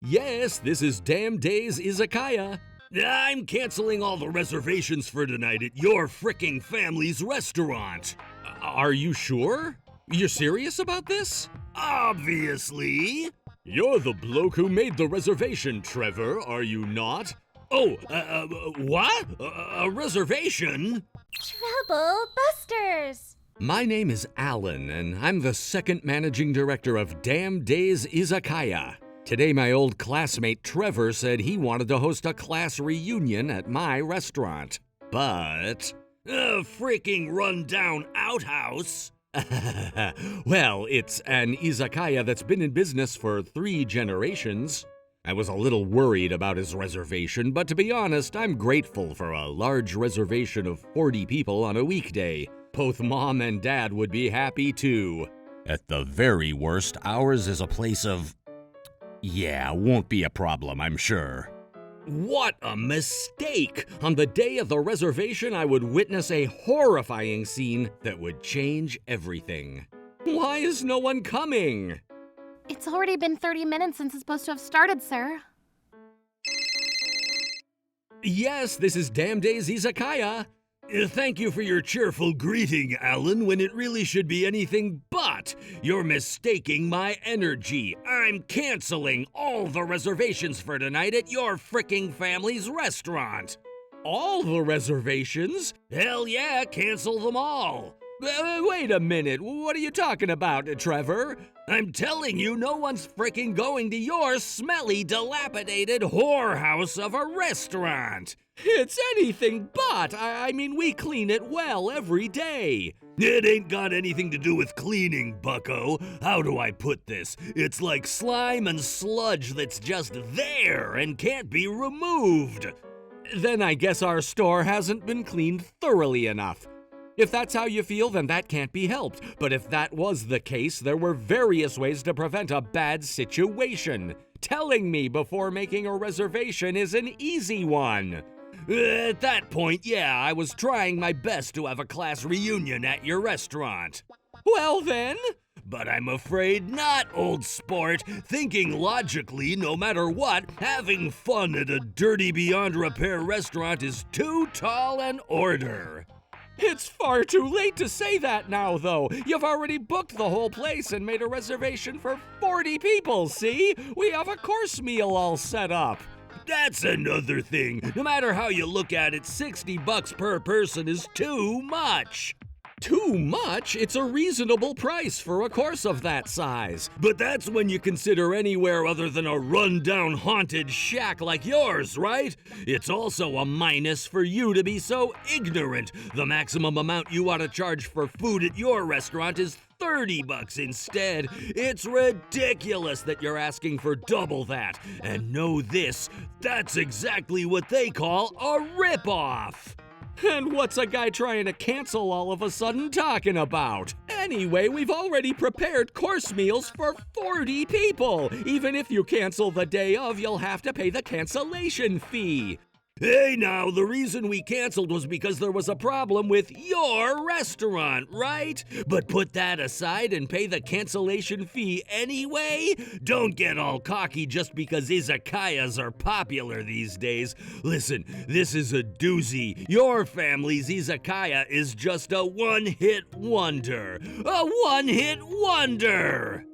Yes, this is Damn Days Izakaya. I'm canceling all the reservations for tonight at your fricking family's restaurant. Are you sure? You're serious about this? Obviously. You're the bloke who made the reservation, Trevor, are you not? Oh, what? A reservation? TroubleBusters! My name is Alan, and I'm the second managing director of Damn Days Izakaya. Today, my old classmate Trevor said he wanted to host a class reunion at my restaurant. But a freaking run-down outhouse. Well, it's an izakaya that's been in business for 3 generations. I was a little worried about his reservation, but to be honest, I'm grateful for a large reservation of 40 people on a weekday. Both Mom and Dad would be happy too. At the very worst, ours is a place of... yeah, won't be a problem, I'm sure. What a mistake! On the day of the reservation, I would witness a horrifying scene that would change everything. Why is no one coming? It's already been 30 minutes since it's supposed to have started, sir. Yes, this is Damn Days Izakaya. Thank you for your cheerful greeting, Alan, when it really should be anything but. You're mistaking my energy. I'm canceling all the reservations for tonight at your fricking family's restaurant. All the reservations? Hell yeah, cancel them all. Wait a minute, what are you talking about, Trevor? I'm telling you, no one's fricking going to your smelly, dilapidated whorehouse of a restaurant. It's anything but. I mean, we clean it well every day. It ain't got anything to do with cleaning, bucko. How do I put this? It's like slime and sludge that's just there and can't be removed. Then I guess our store hasn't been cleaned thoroughly enough. If that's how you feel, then that can't be helped. But if that was the case, there were various ways to prevent a bad situation. Telling me before making a reservation is an easy one. At that point, yeah, I was trying my best to have a class reunion at your restaurant. Well then. But I'm afraid not, old sport. Thinking logically, no matter what, having fun at a dirty beyond repair restaurant is too tall an order. It's far too late to say that now, though. You've already booked the whole place and made a reservation for 40 people, see? We have a course meal all set up. That's another thing. No matter how you look at it, $60 per person is too much. Too much? It's a reasonable price for a course of that size. But that's when you consider anywhere other than a run-down haunted shack like yours, right? It's also a minus for you to be so ignorant. The maximum amount you ought to charge for food at your restaurant is $30 instead. It's ridiculous that you're asking for double that. And know this, that's exactly what they call a rip-off. And what's a guy trying to cancel all of a sudden talking about? Anyway, we've already prepared course meals for 40 people. Even if you cancel the day of, you'll have to pay the cancellation fee. Hey now, the reason we canceled was because there was a problem with your restaurant, right? But put that aside and pay the cancellation fee anyway? Don't get all cocky just because izakayas are popular these days. Listen, this is a doozy. Your family's izakaya is just a one-hit wonder. A one-hit wonder!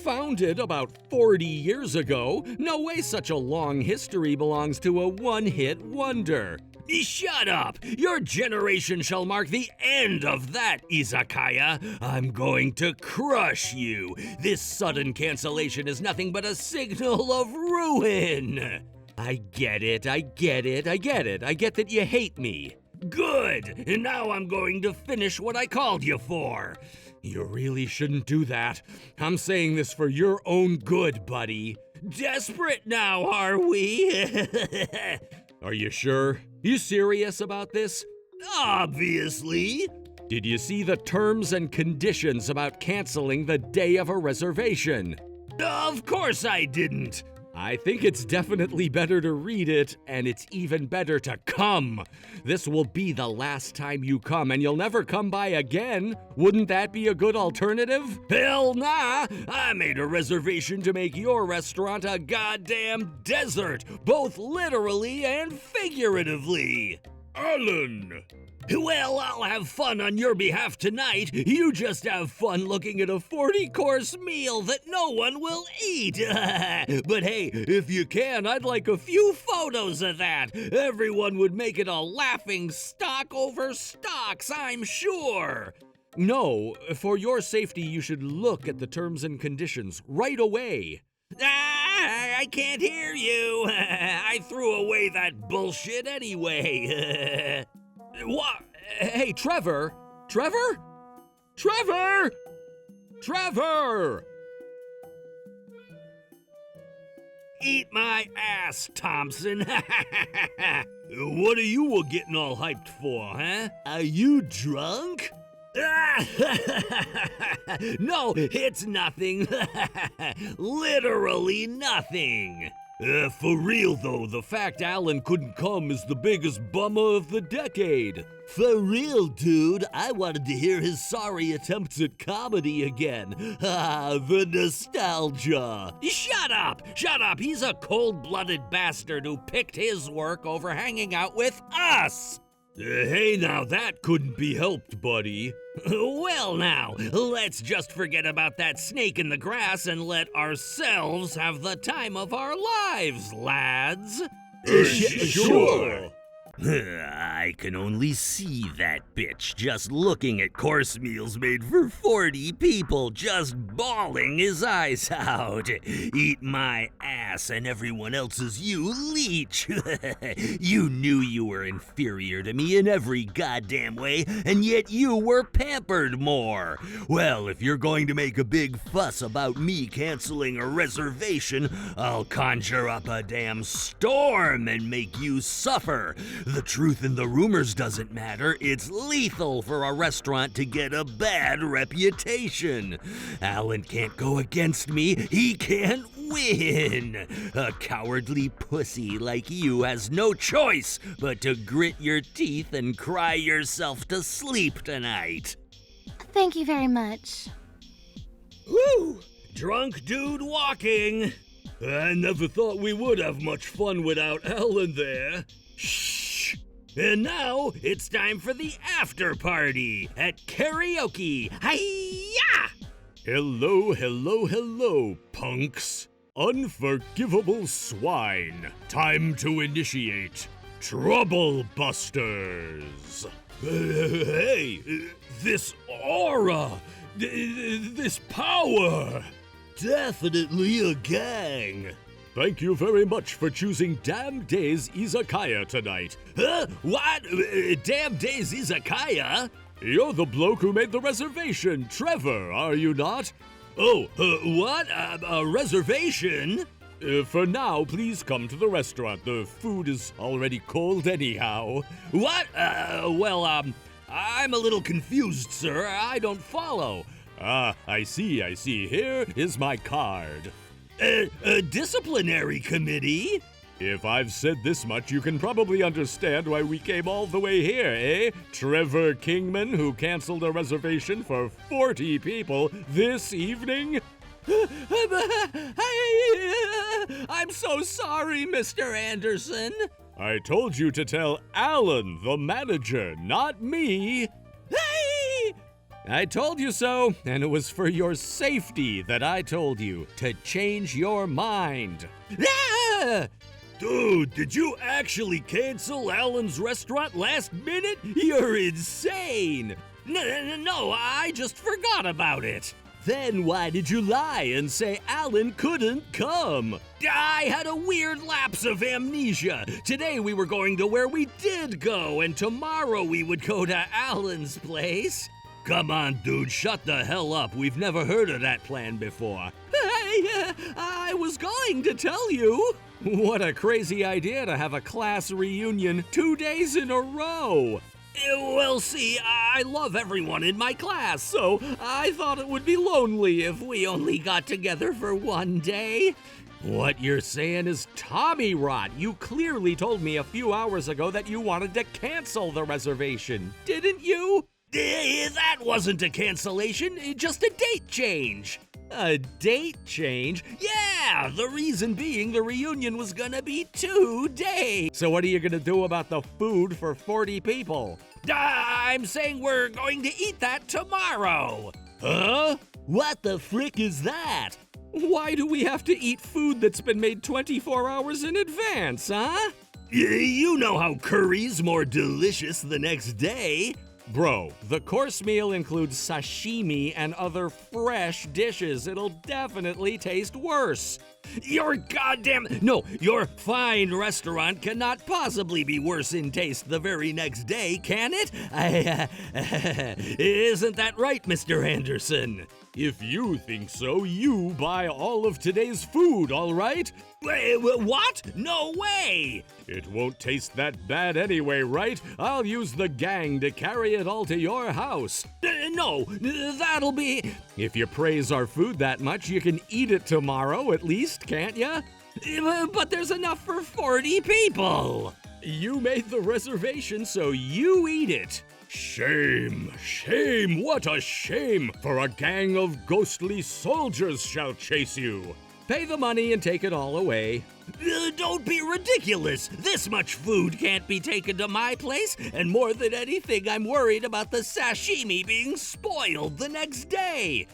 Founded about 40 years ago, no way such a long history belongs to a one-hit wonder. Shut up! Your generation shall mark the end of that, izakaya. I'm going to crush you. This sudden cancellation is nothing but a signal of ruin. I get it. I get that you hate me. Good! And now I'm going to finish what I called you for. You really shouldn't do that. I'm saying this for your own good, buddy. Desperate now, are we? Are you sure? You serious about this? Obviously. Did you see the terms and conditions about canceling the day of a reservation? Of course I didn't. I think it's definitely better to read it, and it's even better to come. This will be the last time you come, and you'll never come by again. Wouldn't that be a good alternative? Hell nah! I made a reservation to make your restaurant a goddamn desert, both literally and figuratively. Alan! Well, I'll have fun on your behalf tonight. You just have fun looking at a 40-course meal that no one will eat. But hey, if you can, I'd like a few photos of that. Everyone would make it a laughing stock over stocks, I'm sure. No, for your safety, you should look at the terms and conditions right away. I can't hear you. I threw away that bullshit anyway. What? Hey, Trevor! Trevor? Trevor! Trevor! Eat my ass, Thompson. What are you getting all hyped for, huh? Are you drunk? No, it's nothing. Literally nothing. For real though, the fact Alan couldn't come is the biggest bummer of the decade. For real, dude, I wanted to hear his sorry attempts at comedy again. Ah, the nostalgia. Shut up! Shut up! He's a cold-blooded bastard who picked his work over hanging out with us! Hey now, that couldn't be helped, buddy. Well now, let's just forget about that snake in the grass and let ourselves have the time of our lives, lads. Sure. I can only see that bitch just looking at course meals made for 40 people, just bawling his eyes out. Eat my ass and everyone else's, you leech. You knew you were inferior to me in every goddamn way, and yet you were pampered more. Well, if you're going to make a big fuss about me canceling a reservation, I'll conjure up a damn storm and make you suffer. The truth and the rumors doesn't matter. It's lethal for a restaurant to get a bad reputation. Alan can't go against me. He can't win. A cowardly pussy like you has no choice but to grit your teeth and cry yourself to sleep tonight. Thank you very much. Woo! Drunk dude walking. I never thought we would have much fun without Alan there. Shh. And now, it's time for the after party at karaoke. Hi-ya! Hello, hello, hello, punks. Unforgivable swine. Time to initiate TroubleBusters. Hey, this aura, this power. Definitely a gang. Thank you very much for choosing Damn Days Izakaya tonight. Huh? What? Damn Days Izakaya? You're the bloke who made the reservation, Trevor, are you not? Oh, what? A reservation? For now, please come to the restaurant. The food is already cold anyhow. What? I'm a little confused, sir. I don't follow. Ah, I see. Here is my card. A disciplinary committee? If I've said this much, you can probably understand why we came all the way here, eh? Trevor Kingman, who canceled a reservation for 40 people this evening? I'm so sorry, Mr. Anderson. I told you to tell Alan, the manager, not me. I told you so, and it was for your safety that I told you to change your mind. Ah! Dude, did you actually cancel Alan's restaurant last minute? You're insane! No, I just forgot about it. Then why did you lie and say Alan couldn't come? I had a weird lapse of amnesia. Today we were going to where we did go, and tomorrow we would go to Alan's place. Come on, dude, shut the hell up. We've never heard of that plan before. I was going to tell you. What a crazy idea to have a class reunion 2 days in a row. Well, see, I love everyone in my class, so I thought it would be lonely if we only got together for one day. What you're saying is Tommy rot. You clearly told me a few hours ago that you wanted to cancel the reservation, didn't you? That wasn't a cancellation, just a date change. A date change? Yeah, the reason being the reunion was gonna be 2 days. So what are you gonna do about the food for 40 people? I'm saying we're going to eat that tomorrow. Huh? What the frick is that? Why do we have to eat food that's been made 24 hours in advance, huh? You know how curry's more delicious the next day. Bro, the course meal includes sashimi and other fresh dishes. It'll definitely taste worse. Your fine restaurant cannot possibly be worse in taste the very next day, can it? Isn't that right, Mr. Anderson? If you think so, you buy all of today's food, all right? Wait, what? No way! It won't taste that bad anyway, right? I'll use the gang to carry it all to your house. No, that'll be... If you praise our food that much, you can eat it tomorrow at least, can't ya? But there's enough for 40 people! You made the reservation, so you eat it. Shame, shame, what a shame! For a gang of ghostly soldiers shall chase you. Pay the money and take it all away. Don't be ridiculous! This much food can't be taken to my place, and more than anything, I'm worried about the sashimi being spoiled the next day.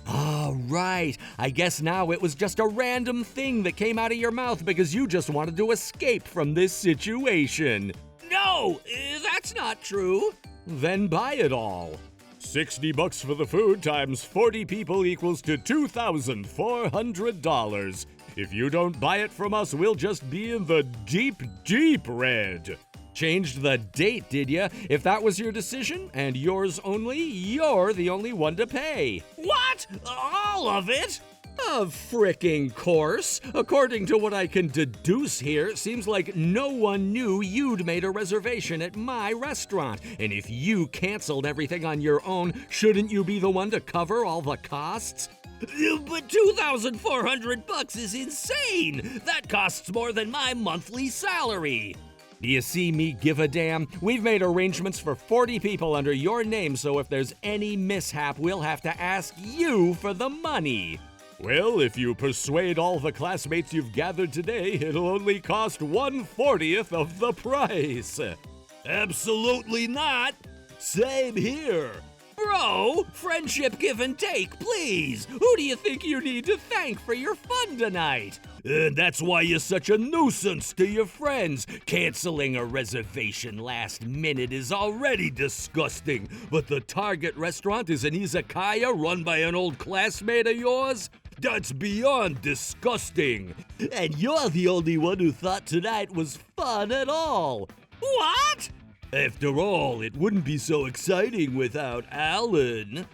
Ah, right. I guess now it was just a random thing that came out of your mouth because you just wanted to escape from this situation. No, that's not true. Then buy it all. $60 for the food times 40 people equals to $2,400. If you don't buy it from us, we'll just be in the deep, deep red. Changed the date, did ya? If that was your decision, and yours only, you're the only one to pay. What? All of it? Of fricking course. According to what I can deduce here, seems like no one knew you'd made a reservation at my restaurant. And if you canceled everything on your own, shouldn't you be the one to cover all the costs? But $2,400 is insane! That costs more than my monthly salary. Do you see me give a damn? We've made arrangements for 40 people under your name, so if there's any mishap, we'll have to ask you for the money. Well, if you persuade all the classmates you've gathered today, it'll only cost 1/40 of the price. Absolutely not. Same here. Bro, friendship give and take, please. Who do you think you need to thank for your fun tonight? That's why you're such a nuisance to your friends. Canceling a reservation last minute is already disgusting. But the target restaurant is an izakaya run by an old classmate of yours? That's beyond disgusting. And you're the only one who thought tonight was fun at all. What? After all, it wouldn't be so exciting without Alan.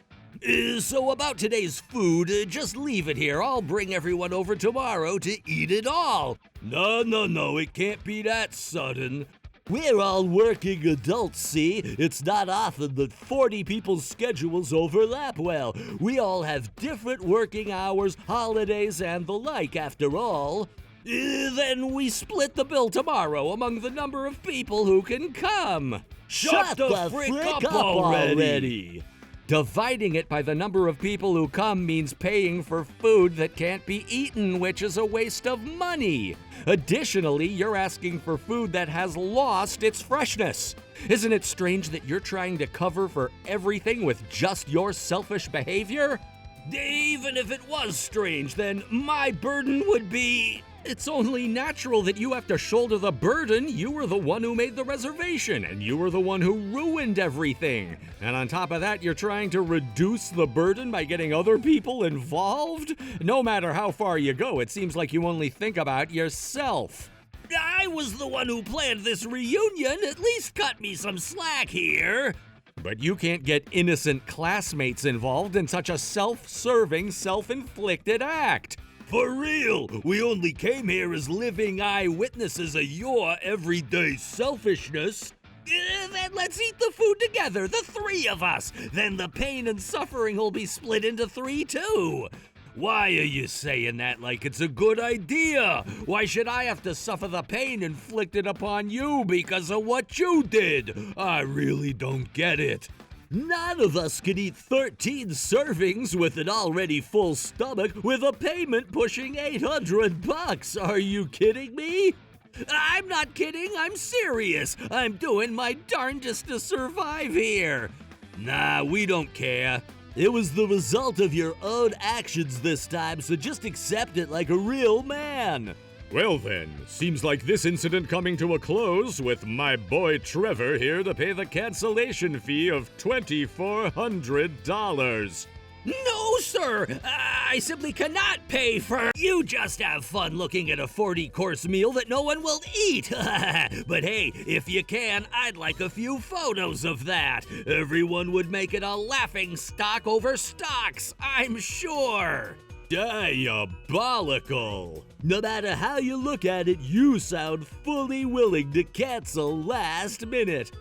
So about today's food, just leave it here. I'll bring everyone over tomorrow to eat it all. No, it can't be that sudden. We're all working adults, see? It's not often that 40 people's schedules overlap well. We all have different working hours, holidays, and the like, after all. Then we split the bill tomorrow among the number of people who can come. Shut the frick up already! Dividing it by the number of people who come means paying for food that can't be eaten, which is a waste of money. Additionally, you're asking for food that has lost its freshness. Isn't it strange that you're trying to cover for everything with just your selfish behavior? Even if it was strange, then my burden would be... It's only natural that you have to shoulder the burden. You were the one who made the reservation, and you were the one who ruined everything. And on top of that, you're trying to reduce the burden by getting other people involved? No matter how far you go, it seems like you only think about yourself. I was the one who planned this reunion. At least cut me some slack here. But you can't get innocent classmates involved in such a self-serving, self-inflicted act. For real, we only came here as living eyewitnesses of your everyday selfishness. Then let's eat the food together, the three of us. Then the pain and suffering will be split into 3 too. Why are you saying that like it's a good idea? Why should I have to suffer the pain inflicted upon you because of what you did? I really don't get it. None of us could eat 13 servings with an already full stomach with a payment pushing $800. Are you kidding me? I'm not kidding, I'm serious. I'm doing my darndest to survive here. Nah, we don't care. It was the result of your own actions this time, so just accept it like a real man. Well then, seems like this incident coming to a close with my boy Trevor here to pay the cancellation fee of $2,400. No, sir! I simply cannot pay for... You just have fun looking at a 40-course meal that no one will eat. But hey, if you can, I'd like a few photos of that. Everyone would make it a laughing stock over stocks, I'm sure. Diabolical! No matter how you look at it, you sound fully willing to cancel last minute.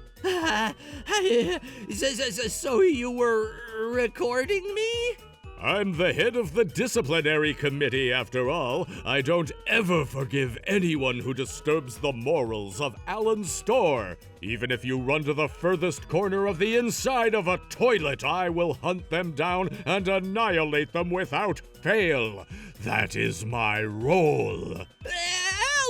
So you were recording me? I'm the head of the disciplinary committee, after all. I don't ever forgive anyone who disturbs the morals of Alan's store. Even if you run to the furthest corner of the inside of a toilet, I will hunt them down and annihilate them without fail. That is my role.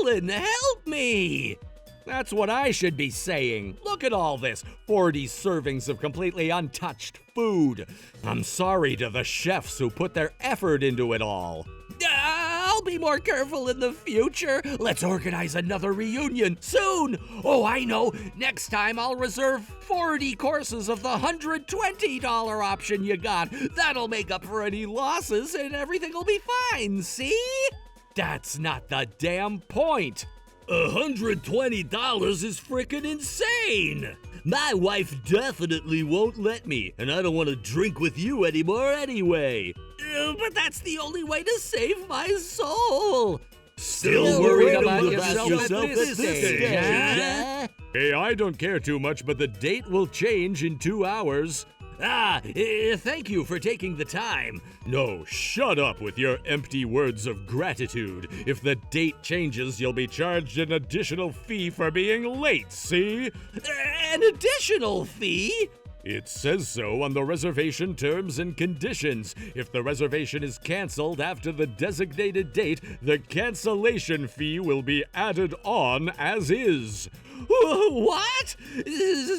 Alan, help me! That's what I should be saying. Look at all this. 40 servings of completely untouched food. I'm sorry to the chefs who put their effort into it all. I'll be more careful in the future. Let's organize another reunion soon. Oh, I know. Next time I'll reserve 40 courses of the $120 option you got. That'll make up for any losses and everything will be fine, see? That's not the damn point. $120 is frickin' insane! My wife definitely won't let me, and I don't want to drink with you anymore anyway. But that's the only way to save my soul! Still worried about yourself at this stage, huh? Hey, I don't care too much, but the date will change in 2 hours. Thank you for taking the time. No, shut up with your empty words of gratitude. If the date changes, you'll be charged an additional fee for being late, see? An additional fee? It says so on the reservation terms and conditions. If the reservation is canceled after the designated date, the cancellation fee will be added on as is. What?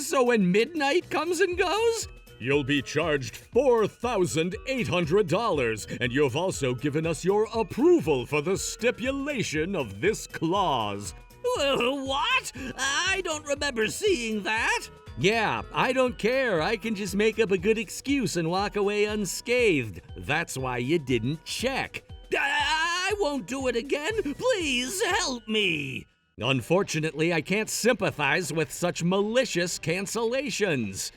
So when midnight comes and goes? You'll be charged $4,800, and you've also given us your approval for the stipulation of this clause. What? I don't remember seeing that. Yeah, I don't care. I can just make up a good excuse and walk away unscathed. That's why you didn't check. I won't do it again. Please help me. Unfortunately, I can't sympathize with such malicious cancellations.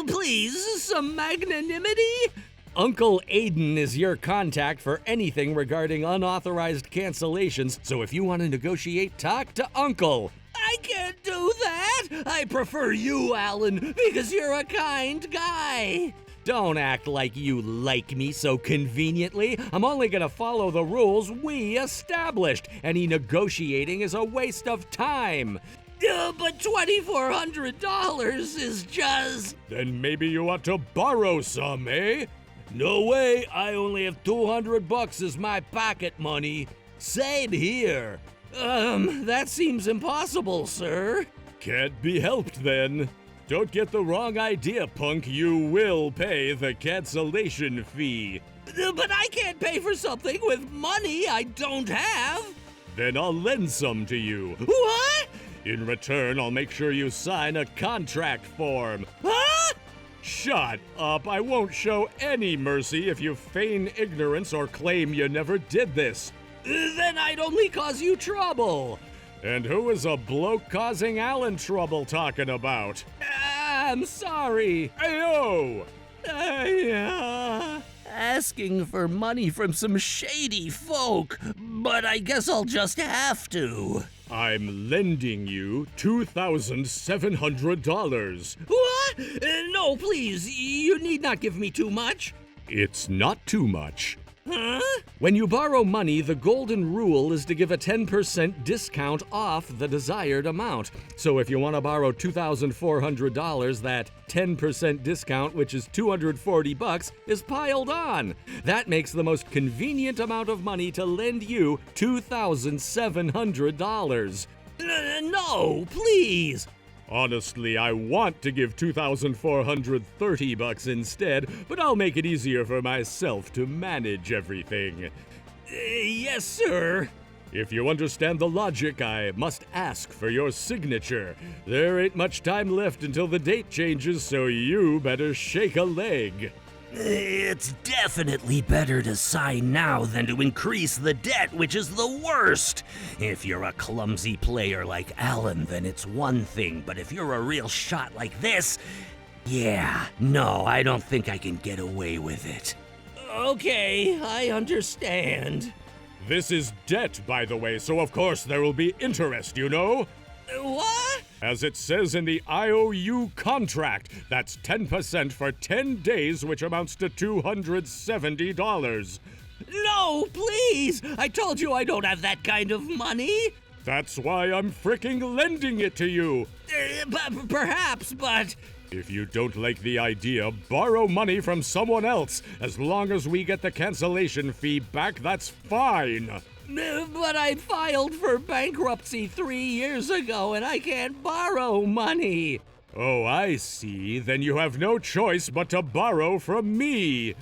Please, some magnanimity? Uncle Aiden is your contact for anything regarding unauthorized cancellations, so if you want to negotiate, talk to Uncle. I can't do that! I prefer you, Alan, because you're a kind guy. Don't act like you like me so conveniently. I'm only gonna follow the rules we established. Any negotiating is a waste of time. But $2,400 is just... Then maybe you ought to borrow some, eh? No way, I only have $200 as my pocket money. Same here. That seems impossible, sir. Can't be helped then. Don't get the wrong idea, punk. You will pay the cancellation fee. But I can't pay for something with money I don't have. Then I'll lend some to you. What? In return, I'll make sure you sign a contract form. Huh? Shut up. I won't show any mercy if you feign ignorance or claim you never did this. Then I'd only cause you trouble. And who is a bloke causing Alan trouble talking about? I'm sorry. Ayo! Asking for money from some shady folk, but I guess I'll just have to. I'm lending you $2,700. What? No, please, you need not give me too much. It's not too much. Huh? When you borrow money, the golden rule is to give a 10% discount off the desired amount. So if you want to borrow $2,400, that 10% discount, which is $240, is piled on. That makes the most convenient amount of money to lend you $2,700. No, please. Honestly, I want to give $2,430 instead, but I'll make it easier for myself to manage everything. Yes, sir. If you understand the logic, I must ask for your signature. There ain't much time left until the date changes, so you better shake a leg. It's definitely better to sign now than to increase the debt, which is the worst. If you're a clumsy player like Alan, then it's one thing, but if you're a real shot like this, no, I don't think I can get away with it. Okay, I understand. This is debt, by the way, so of course there will be interest, you know? What? As it says in the IOU contract, that's 10% for 10 days, which amounts to $270. No, please! I told you I don't have that kind of money! That's why I'm fricking lending it to you! Perhaps, but... If you don't like the idea, borrow money from someone else. As long as we get the cancellation fee back, that's fine. But I filed for bankruptcy 3 years ago and I can't borrow money. Oh, I see. Then you have no choice but to borrow from me.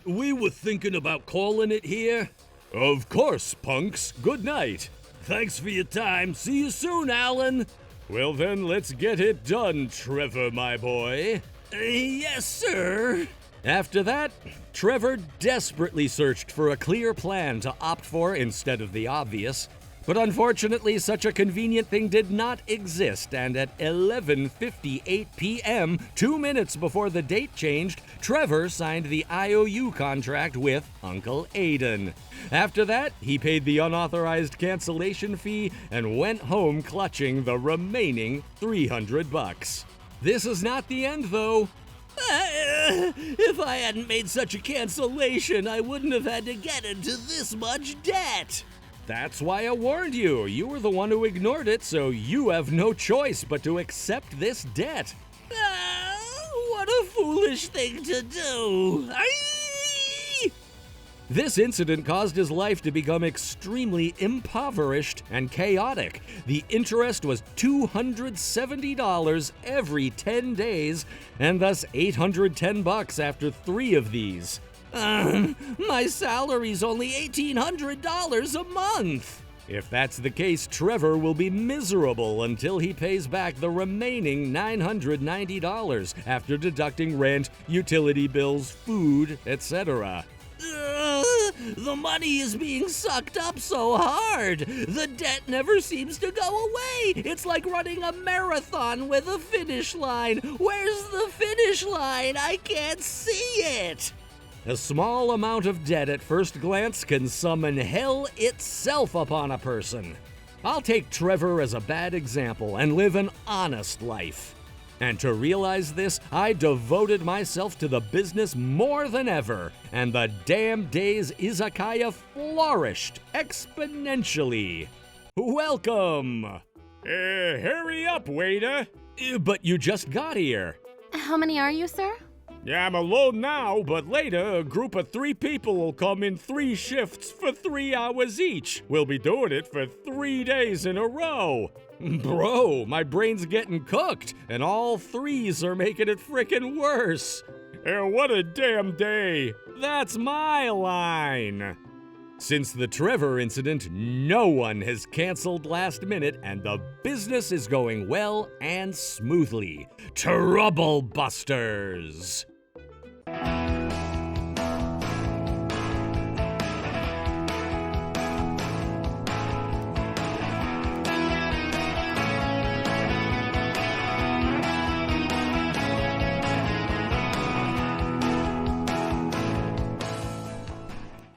We were thinking about calling it here. Of course, punks. Good night. Thanks for your time. See you soon, Alan. Well then, let's get it done, Trevor, my boy. Yes, sir. After that, Trevor desperately searched for a clear plan to opt for instead of the obvious. But unfortunately, such a convenient thing did not exist, and at 11:58 p.m., 2 minutes before the date changed, Trevor signed the IOU contract with Uncle Aiden. After that, he paid the unauthorized cancellation fee and went home clutching the remaining $300. This is not the end, though. If I hadn't made such a cancellation, I wouldn't have had to get into this much debt. That's why I warned you. You were the one who ignored it, so you have no choice but to accept this debt. What a foolish thing to do. This incident caused his life to become extremely impoverished and chaotic. The interest was $270 every 10 days, and thus $810 after 3 of these. My salary's only $1,800 a month. If that's the case, Trevor will be miserable until he pays back the remaining $990 after deducting rent, utility bills, food, etc. The money is being sucked up so hard. The debt never seems to go away. It's like running a marathon with a finish line. Where's the finish line? I can't see it. A small amount of debt at first glance can summon hell itself upon a person. I'll take Trevor as a bad example and live an honest life. And to realize this, I devoted myself to the business more than ever, and the Damn Days Izakaya flourished exponentially. Welcome! Hurry up, waiter! But you just got here. How many are you, sir? Yeah, I'm alone now, but later a group of 3 people will come in 3 shifts for 3 hours each. We'll be doing it for 3 days in a row. Bro, my brain's getting cooked, and all 3s are making it frickin' worse. What a damn day. That's my line. Since the Trevor incident, no one has canceled last minute, and the business is going well and smoothly. TroubleBusters!